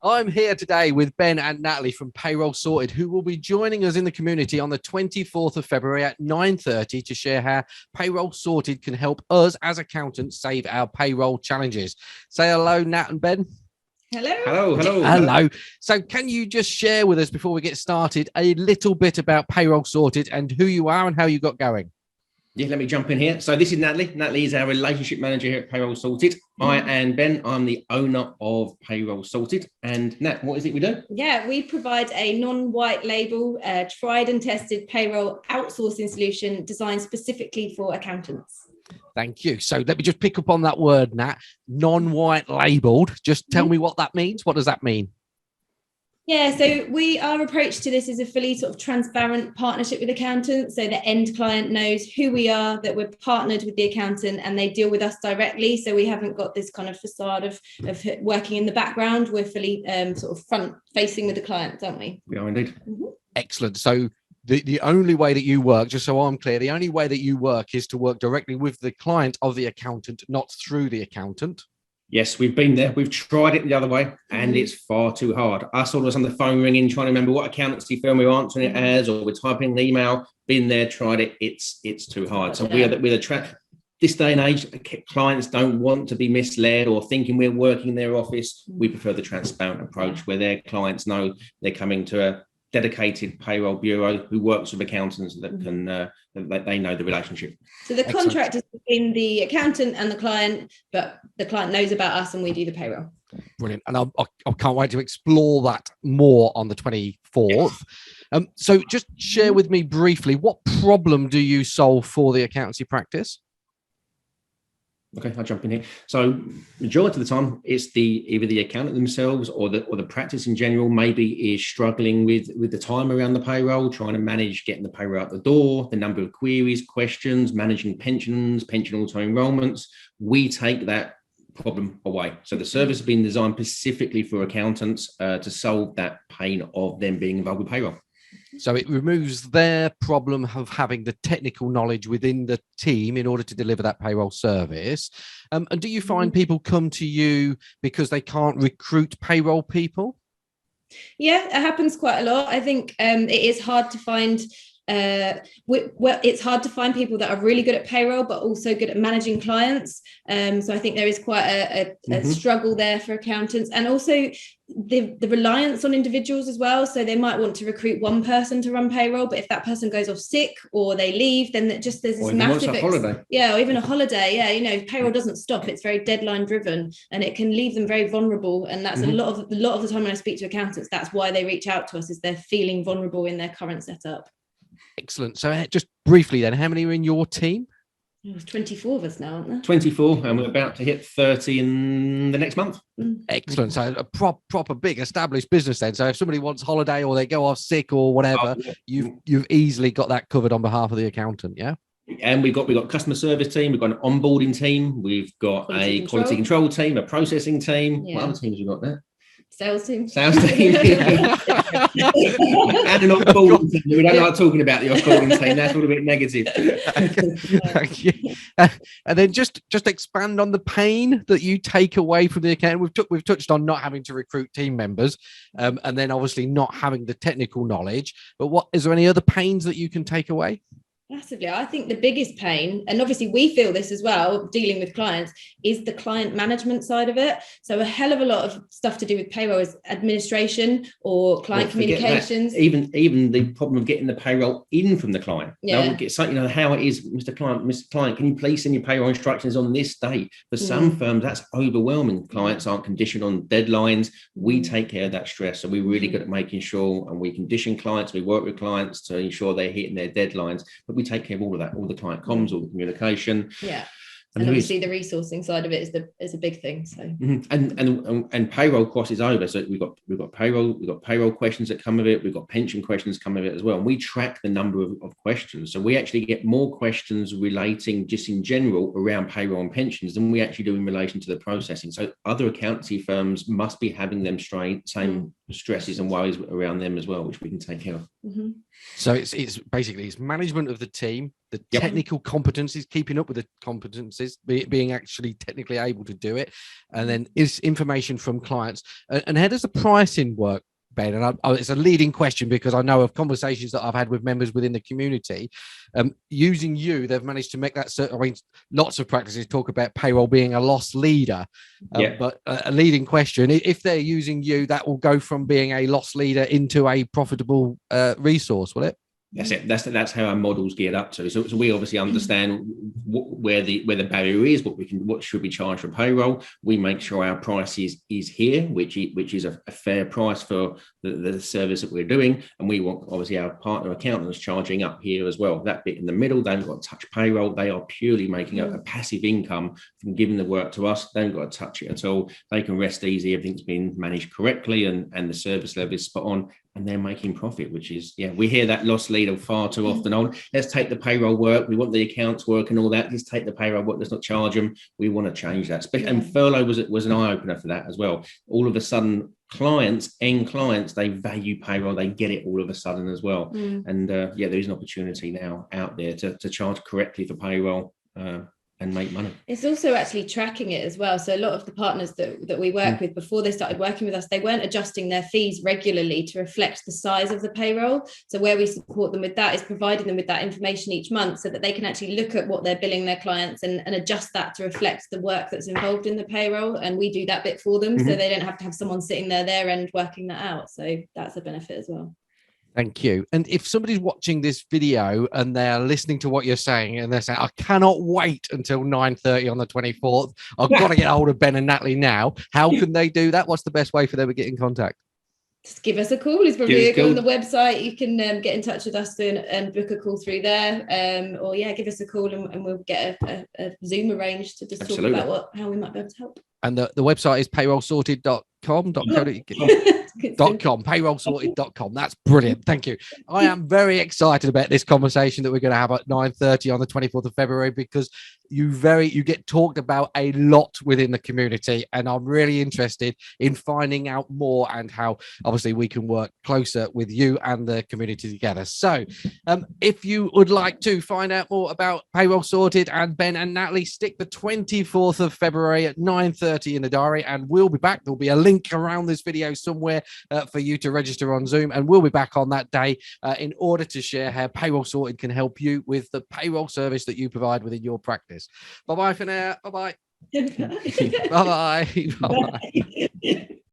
I'm here today with Ben and Natalie from Payroll Sorted, who will be joining us in the community on the 24th of February at 9:30 to share how Payroll Sorted can help us as accountants save our payroll challenges. Say hello, Nat and Ben. Hello. So can you just share with us before we get started a little bit about Payroll Sorted and who you are and how you got going? Yeah, let me jump in here. So this is Natalie. Natalie is our relationship manager here at Payroll Sorted. I and Ben, I'm the owner of Payroll Sorted. And Nat, what is it we do? Yeah, we provide a non-white label, tried and tested payroll outsourcing solution designed specifically for accountants. Thank you. So let me just pick up on that word, Nat. Non-white labeled. Just tell me what that means. What does that mean? Yeah, so our approach to this is a fully sort of transparent partnership with accountants. So the end client knows who we are, that we're partnered with the accountant and they deal with us directly. So we haven't got this kind of facade of working in the background. We're fully sort of front facing with the clients, aren't we? We are indeed. Excellent. So the only way that you work, just so I'm clear, the only way that you work is to work directly with the client of the accountant, not through the accountant. Yes, we've been there. We've tried it the other way, and it's far too hard. Us all of us on the phone ringing, trying to remember what accountancy firm we're answering it as, or we're typing an email. Been there, tried it. It's too hard. So this day and age, clients don't want to be misled or thinking we're working in their office. We prefer the transparent approach where their clients know they're coming to a dedicated payroll bureau who works with accountants that can that they know the relationship. So the contract is between the accountant and the client, but the client knows about us and we do the payroll. Brilliant. And I can't wait to explore that more on the 24th. So just share with me briefly, what problem do you solve for the accountancy practice? Okay, I'll jump in here. So majority of the time, it's either the accountant themselves or the practice in general maybe is struggling with the time around the payroll, trying to manage getting the payroll out the door, the number of queries, questions, managing pension auto enrollments. We take that problem away. So the service has been designed specifically for accountants to solve that pain of them being involved with payroll. So it removes their problem of having the technical knowledge within the team in order to deliver that payroll service. And do you find people come to you because they can't recruit payroll people? Yeah, it happens quite a lot. I think it is hard to find it's hard to find people that are really good at payroll but also good at managing clients, so I think there is quite a struggle there for accountants, and also the reliance on individuals as well. So they might want to recruit one person to run payroll, but if that person goes off sick or they leave, then there's this massive holiday. Yeah, or even a holiday. Payroll doesn't stop. It's very deadline driven and it can leave them very vulnerable, and that's a lot of the time when I speak to accountants, that's why they reach out to us, is they're feeling vulnerable in their current setup. Excellent. So just briefly then, how many are in your team? There's 24 of us now, aren't there? 24, and we're about to hit 30 in the next month. Excellent. So a proper big established business then. So if somebody wants holiday or they go off sick or whatever, you've easily got that covered on behalf of the accountant, yeah? And we've got a customer service team, we've got an onboarding team, we've got quality control team, a processing team. Yeah. What other teams have we got there? Sales team. And an offboarding team. We don't like talking about the offboarding team. That's all a bit negative. Thank you. And then just expand on the pain that you take away from the account. We've touched on not having to recruit team members, and then obviously not having the technical knowledge. But is there any other pains that you can take away? Massively. I think the biggest pain, and obviously we feel this as well, dealing with clients, is the client management side of it. So a hell of a lot of stuff to do with payroll is administration or client communications. Even the problem of getting the payroll in from the client. Yeah. Get how it is, Mr. Client, can you please send your payroll instructions on this date? For some firms, that's overwhelming. Clients aren't conditioned on deadlines. We take care of that stress. So we're really good at making sure, and we condition clients, we work with clients to ensure they're hitting their deadlines. But we take care of all of that, all the client comms, all the communication. Yeah. And obviously the resourcing side of it is a big thing. So and payroll crosses over. So we've got payroll questions that come of it. We've got pension questions come of it as well. And we track the number of questions. So we actually get more questions relating just in general around payroll and pensions than we actually do in relation to the processing. So other accountancy firms must be having them same stresses and worries around them as well, which we can take care of. Mm-hmm. So it's basically it's management of the team, the Yep. technical competencies, keeping up with the competencies, being actually technically able to do it, and then is information from clients. And how does the pricing work, Ben? And it's a leading question because I know of conversations that I've had with members within the community. Using you, they've managed to make that certain. I mean, lots of practices talk about payroll being a loss leader, but a leading question: if they're using you, that will go from being a loss leader into a profitable resource, will it? That's it. That's how our model's geared up to. So we obviously understand where the barrier is, what should we charge for payroll. We make sure our price is here, which is a fair price for the service that we're doing, and we want obviously our partner accountants charging up here as well. That bit in the middle, they haven't got to touch payroll. They are purely making a passive income from giving the work to us. They haven't got to touch it at all. They can rest easy. Everything's been managed correctly, and the service level is spot on. And they're making profit, which is, we hear that loss leader far too often on. Let's take the payroll work. We want the accounts work and all that. Let's take the payroll work. Let's not charge them. We want to change that. And furlough was an eye opener for that as well. All of a sudden, clients, they value payroll. They get it all of a sudden as well. And there is an opportunity now out there to charge correctly for payroll. And make money. It's also actually tracking it as well. So a lot of the partners that we work with, before they started working with us, they weren't adjusting their fees regularly to reflect the size of the payroll. So where we support them with that is providing them with that information each month so that they can actually look at what they're billing their clients and adjust that to reflect the work that's involved in the payroll. And we do that bit for them, so they don't have to have someone sitting there and working that out. So that's a benefit as well. Thank you. And if somebody's watching this video and they're listening to what you're saying and they're saying, I cannot wait until 9:30 on the 24th, I've got to get hold of Ben and Natalie now. How can they do that? What's the best way for them to get in contact? Just give us a call. It's probably go on the website. You can get in touch with us and book a call through there. Or give us a call and we'll get a Zoom arranged to just talk about how we might be able to help. And the website is payrollsorted.com. Payrollsorted.com. That's brilliant. Thank you. I am very excited about this conversation that we're going to have at 9:30 on the 24th of February because you get talked about a lot within the community, and I'm really interested in finding out more and how obviously we can work closer with you and the community together. So if you would like to find out more about Payroll Sorted and Ben and Natalie, stick the 24th of February at 9:30 in the diary, and we'll be back. There'll be a link around this video somewhere for you to register on Zoom, and we'll be back on that day in order to share how Payroll Sorted can help you with the payroll service that you provide within your practice. Bye-bye for now. Bye-bye. Bye-bye. Bye-bye.